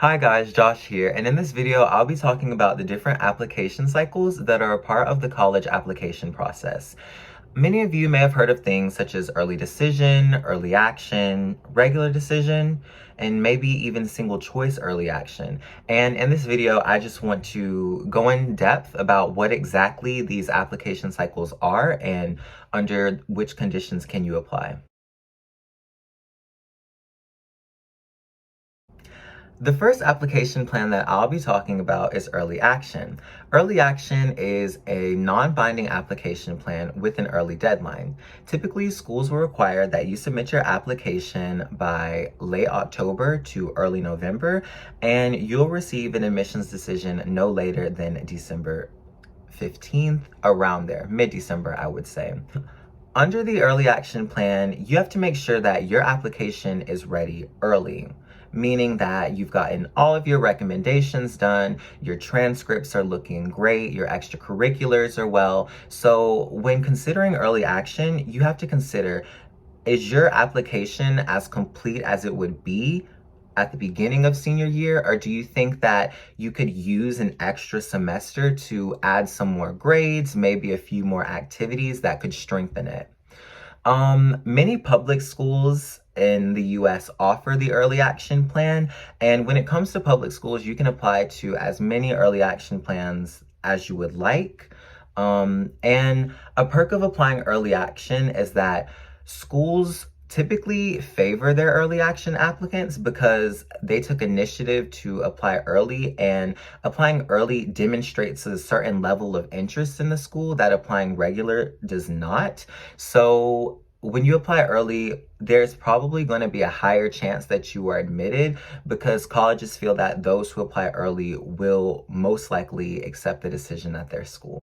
Hi guys, Josh here, and in this video I'll be talking about the different application cycles that are a part of the college application process. Many of you may have heard of things such as early decision, early action, regular decision, and maybe even single choice early action. And in this video, I just want to go in depth about what exactly these application cycles are and under which conditions can you apply. The first application plan that I'll be talking about is Early Action. Early Action is a non-binding application plan with an early deadline. Typically, schools will require that you submit your application by late October to early November, and you'll receive an admissions decision no later than December 15th, around there, mid-December, I would say. Under the early action plan, you have to make sure that your application is ready early, meaning that you've gotten all of your recommendations done, your transcripts are looking great, your extracurriculars are well. So when considering early action, you have to consider, is your application as complete as it would be at the beginning of senior year, or do you think that you could use an extra semester to add some more grades, maybe a few more activities that could strengthen it? Many public schools in the US offer the early action plan, and when it comes to public schools, you can apply to as many early action plans as you would like. And a perk of applying early action is that schools typically favor their early action applicants because they took initiative to apply early, and applying early demonstrates a certain level of interest in the school that applying regular does not. So when you apply early, there's probably going to be a higher chance that you are admitted because colleges feel that those who apply early will most likely accept the decision at their school.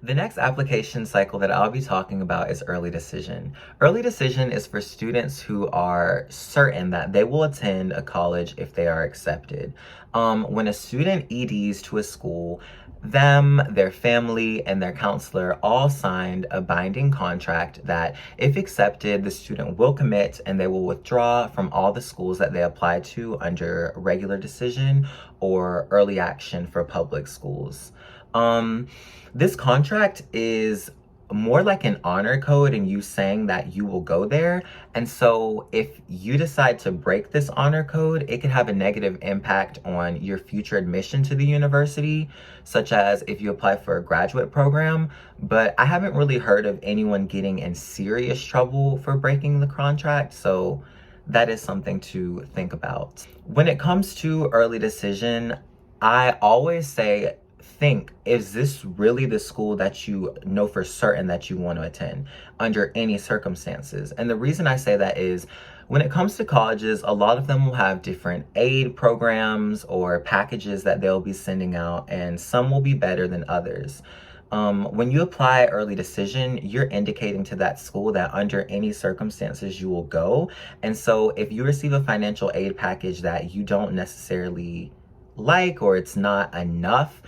The next application cycle that I'll be talking about is early decision. Early decision is for students who are certain that they will attend a college if they are accepted. When a student EDs to a school, them, their family, and their counselor all signed a binding contract that, if accepted, the student will commit and they will withdraw from all the schools that they apply to under regular decision or early action for public schools. Um, this contract is more like an honor code and you saying that you will go there. And so if you decide to break this honor code, it could have a negative impact on your future admission to the university, such as if you apply for a graduate program. But I haven't really heard of anyone getting in serious trouble for breaking the contract. So that is something to think about. When it comes to early decision, I always say, think, is this really the school that you know for certain that you want to attend under any circumstances? And the reason I say that is when it comes to colleges, a lot of them will have different aid programs or packages that they'll be sending out, and some will be better than others. When you apply early decision, you're indicating to that school that under any circumstances you will go. And so if you receive a financial aid package that you don't necessarily like or it's not enough,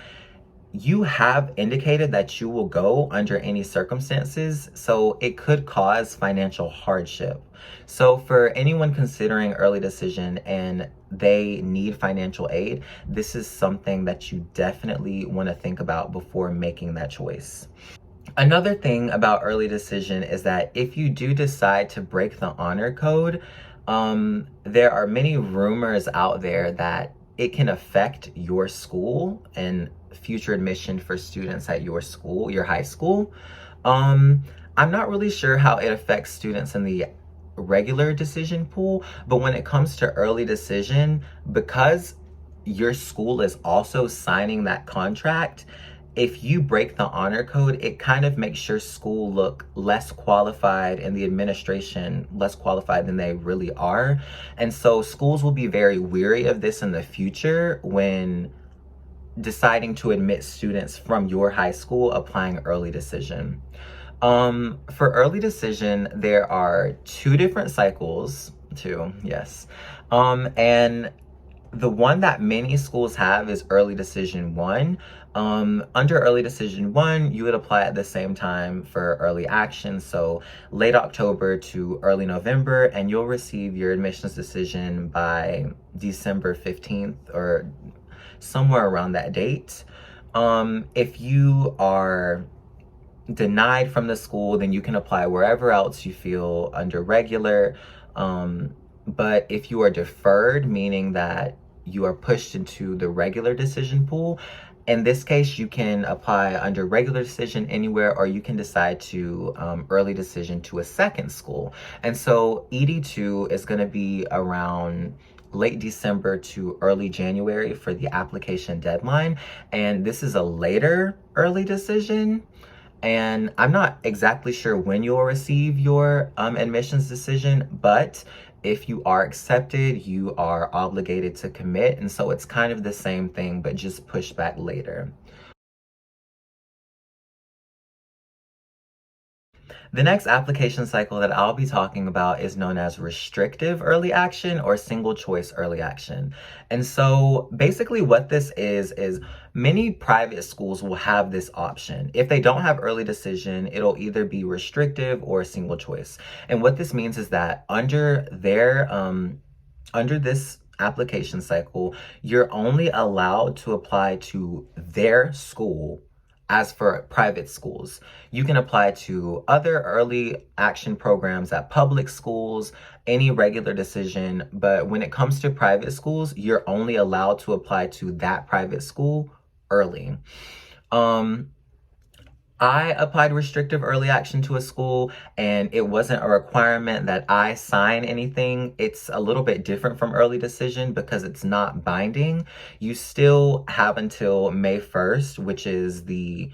you have indicated that you will go under any circumstances, so it could cause financial hardship. So for anyone considering early decision and they need financial aid, this is something that you definitely want to think about before making that choice. Another thing about early decision is that if you do decide to break the honor code, there are many rumors out there that it can affect your school and future admission for students at your school, your high school. I'm not really sure how it affects students in the regular decision pool, but when it comes to early decision, because your school is also signing that contract, if you break the honor code, it kind of makes your school look less qualified and the administration less qualified than they really are. And so schools will be very weary of this in the future when deciding to admit students from your high school applying early decision. For early decision, there are two different cycles, yes. And The one that many schools have is Early Decision 1. Under Early Decision 1, you would apply at the same time for early action, so late October to early November, and you'll receive your admissions decision by December 15th or somewhere around that date. If you are denied from the school, then you can apply wherever else you feel under regular. But if you are deferred, meaning that you are pushed into the regular decision pool, in this case, you can apply under regular decision anywhere, or you can decide to early decision to a second school. And so ED2 is going to be around late December to early January for the application deadline. And this is a later early decision. And I'm not exactly sure when you'll receive your admissions decision, but if you are accepted, you are obligated to commit. And so it's kind of the same thing, but just pushed back later. The next application cycle that I'll be talking about is known as restrictive early action or single choice early action. And so basically what this is many private schools will have this option. If they don't have early decision, it'll either be restrictive or single choice. And what this means is that under this application cycle, you're only allowed to apply to their school. As for private schools, you can apply to other early action programs at public schools, any regular decision. But when it comes to private schools, you're only allowed to apply to that private school early. I applied restrictive early action to a school, and it wasn't a requirement that I sign anything. It's a little bit different from early decision because it's not binding. You still have until May 1st, which is the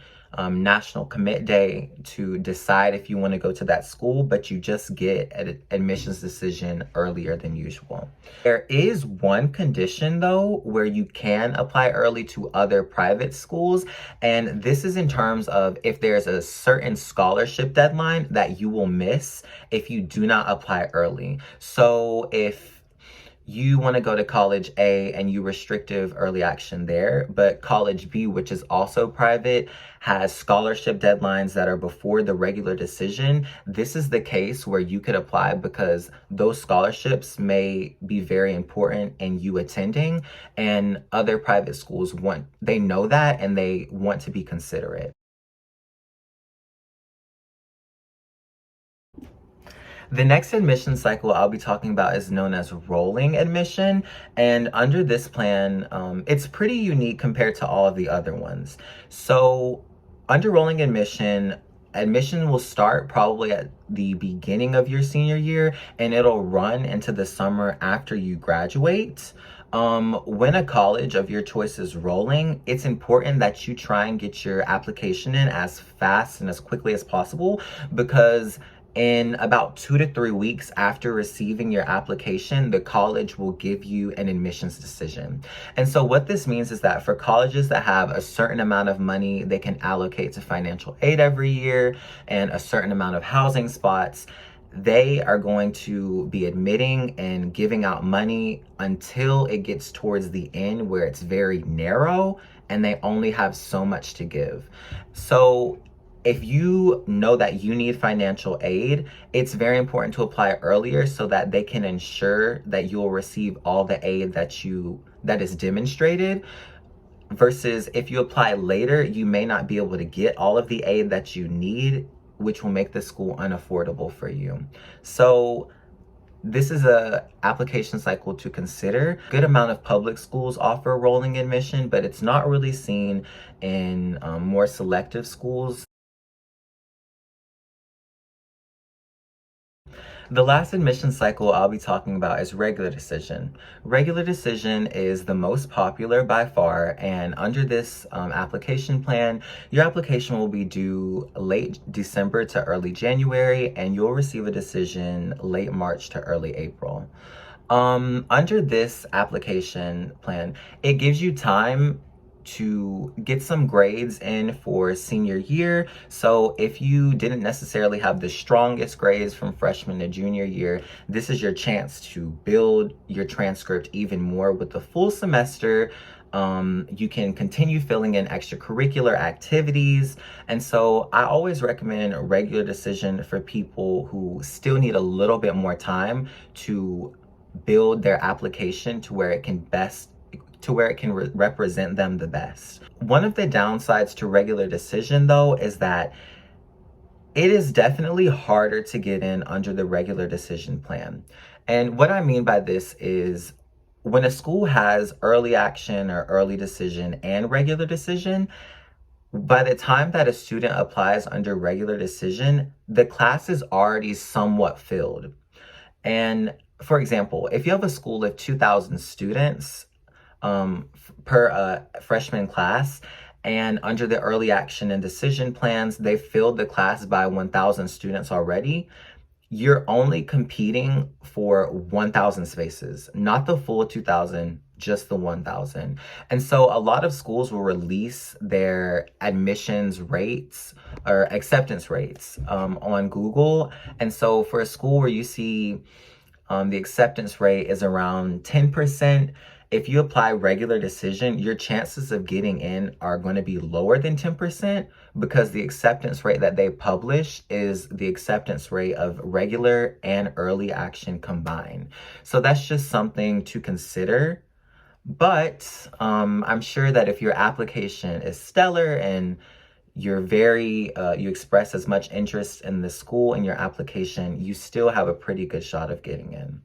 National Commit Day, to decide if you want to go to that school, but you just get an admissions decision earlier than usual. There is one condition though where you can apply early to other private schools, and this is in terms of if there's a certain scholarship deadline that you will miss if you do not apply early. So if you want to go to college A and you restrictive early action there, but college B, which is also private, has scholarship deadlines that are before the regular decision. This is the case where you could apply because those scholarships may be very important in you attending, and other private schools they know that and they want to be considerate. The next admission cycle I'll be talking about is known as rolling admission. And under this plan, it's pretty unique compared to all of the other ones. So under rolling admission, admission will start probably at the beginning of your senior year, and it'll run into the summer after you graduate. When a college of your choice is rolling, it's important that you try and get your application in as fast and as quickly as possible, because in about 2 to 3 weeks after receiving your application, the college will give you an admissions decision. And so what this means is that for colleges that have a certain amount of money they can allocate to financial aid every year and a certain amount of housing spots, they are going to be admitting and giving out money until it gets towards the end where it's very narrow and they only have so much to give. So if you know that you need financial aid, it's very important to apply earlier so that they can ensure that you'll receive all the aid that is demonstrated. Versus if you apply later, you may not be able to get all of the aid that you need, which will make the school unaffordable for you. So this is a application cycle to consider. A good amount of public schools offer rolling admission, but it's not really seen in more selective schools. The last admission cycle I'll be talking about is regular decision. Regular decision is the most popular by far, and under this application plan, your application will be due late December to early January, and you'll receive a decision late March to early April. Under this application plan, it gives you time to get some grades in for senior year. So if you didn't necessarily have the strongest grades from freshman to junior year, this is your chance to build your transcript even more with the full semester. You can continue filling in extracurricular activities. And so I always recommend a regular decision for people who still need a little bit more time to build their application to where it can represent them the best. One of the downsides to regular decision, though, is that it is definitely harder to get in under the regular decision plan. And what I mean by this is when a school has early action or early decision and regular decision, by the time that a student applies under regular decision, the class is already somewhat filled. And for example, if you have a school of 2,000 students, per freshman class. And under the early action and decision plans, they filled the class by 1,000 students already. You're only competing for 1,000 spaces, not the full 2,000, just the 1,000. And so a lot of schools will release their admissions rates or acceptance rates on Google. And so for a school where you see the acceptance rate is around 10%. If you apply regular decision, your chances of getting in are going to be lower than 10% because the acceptance rate that they publish is the acceptance rate of regular and early action combined. So that's just something to consider. But I'm sure that if your application is stellar and you express as much interest in the school in your application, you still have a pretty good shot of getting in.